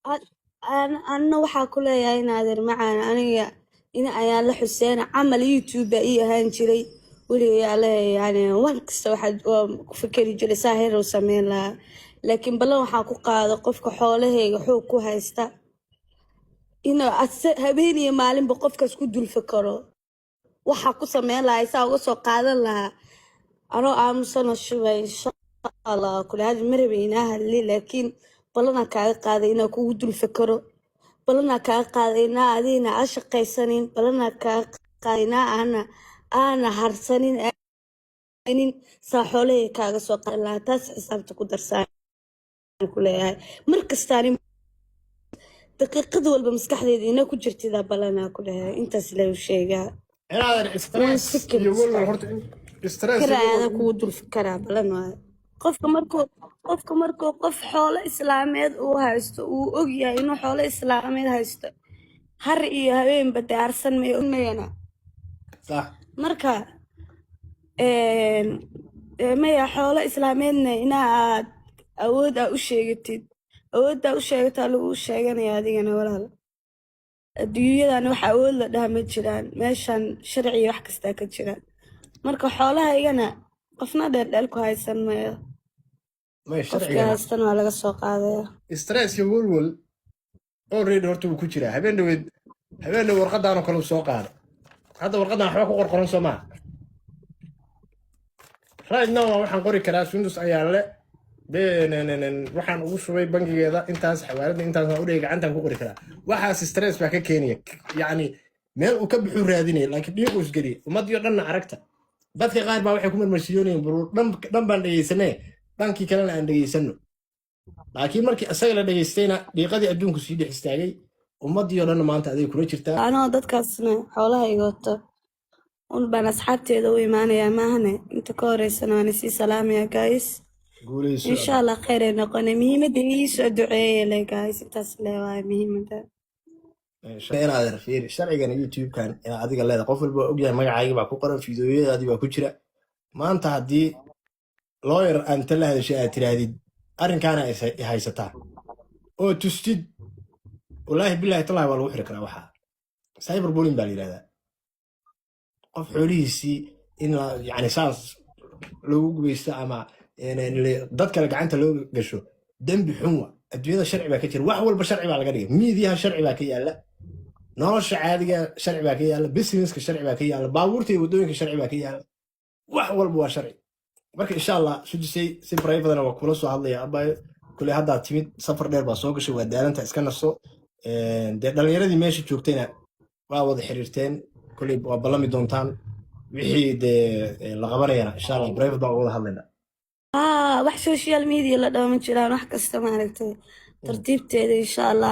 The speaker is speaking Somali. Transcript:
أنا waxaa ku leeyahay inaadeer macaan aniga in ayaan la xuseen camal YouTube ii ahaan jiray weligaa leeyahay yani wax kasta waxa ku fikiri jiray saahir oo sameyn lahaa laakiin balan waxaa ku qaado qofka xoolahayga xoog ku haysta inuu habeen iyo maalinba qofkaas ku dul fikiro waxa ku sameyn lahaa isaa uga soo qaadan lahaa anoo aamusano shubay insha Allah kula hadal marabayna hadli laakiin balana kaaga qaaday inaa kugu dul fikiro balana kaaga qaaday inaa adina ashaqaysanin balana kaaga qaaday inaa ana harsanin saa xoolahayga kaaga soo qaadan lahaa taas xisaabta ku darsaan ku leeyahay markastaan daqiiqad walba maskaxdeeda inaa ku jirtida balana ku leeyahay intaas la sheegaa inaadan stress iyo walwal horta stress karaada kugu dul fikiraa balana qofka markuu qof xoolo islaameed uu haysto uu og yahay inuu xoolo islaameed haysto har iyo habeenba diyaarsan mayana صح marka maya xoolo islaameedna inaad awood u sheegatid awoodda u sheegataa lagu sheeganaya adigana walaal adduunyadan wax awood la dhaha ma jiraan meeshan sharci wax kasta ka jira marka xoolahaygana qofna dheerdheel ku haysan mayo ما qofka شرعي haystan waa laga soo qaadaya stress iyo walwal already horta wuu ku jiraa habeen warqadaan oo kale uu soo qaado hadda warqadan waxba ku qorqoran soo maaha right now waxaan qori karaa Windows ayaa le waxaan ugu shubay bangigeeda intaas xawaalada intaas aan u dhigay gacantan ku qori karaa waxaas stress baa ka keenaya yani meel uu ka bixu raadinay laakiin dhiiqo isgari umadiyo dhan aragta dadka qaar baa waxay ku marmarsiyoonayeen bur dhan baan dhageysanay dhankii kalena aan dhageysano laakiin markii asaga la dhageystayna dhiiqadii adduunku sii dhex istaagay umadiyo dhan maanta aday kula jirtaa anoo dadkaasna xoolahayga wato un baan asxaabteeda u imaanayaa maahane inta ka horeysana waan isii salaamaya guys guuleyso insha allah khayr ay noqonay muhiimadda ii soo duceeyay le guys intaas leewahay muhiimadda inaad fiir sharcigan YouTube-kan ina adiga leedahay qof walba og yahay magacaaga baa ku qoran fiidiyoyadaadii baa ku jira maanta haddii lawyer aan tala hadashay aad tirahdid arrinkaana ay haysataa oo tustid wallaahi billahi tallahi waa lagu xiri karaa waxaa cyberbullying baa la yidhahdaa qof xoolihiisii in yani saas loogu gubaysto ama dad kale gacanta loo gasho dembi xun wa adduunyada sharci baa ka jira wax walba sharci baa laga dhigay miidiyaha sharci baa ka yaala nolosha caadiga sharci baa ka yaala businesska sharci baa ka yaala baabuurta iyo waddooyinka sharci baa ka yaala wax walba waa sharci marka insha allah sujisay si faraybadana waa kula soo hadlaya abaayo kule haddaa timid safar dheer baa soo gashay waa daalanta iska naso dee dhallinyaradii meesha joogtayna waa wada xiriirteen kule waa ballami doontaan wixii dee la qabanayana insha allah private baa wada hadlayna wax social media la dhaho ma jiraan wax kasta maaragtay tartiibteeda insha allah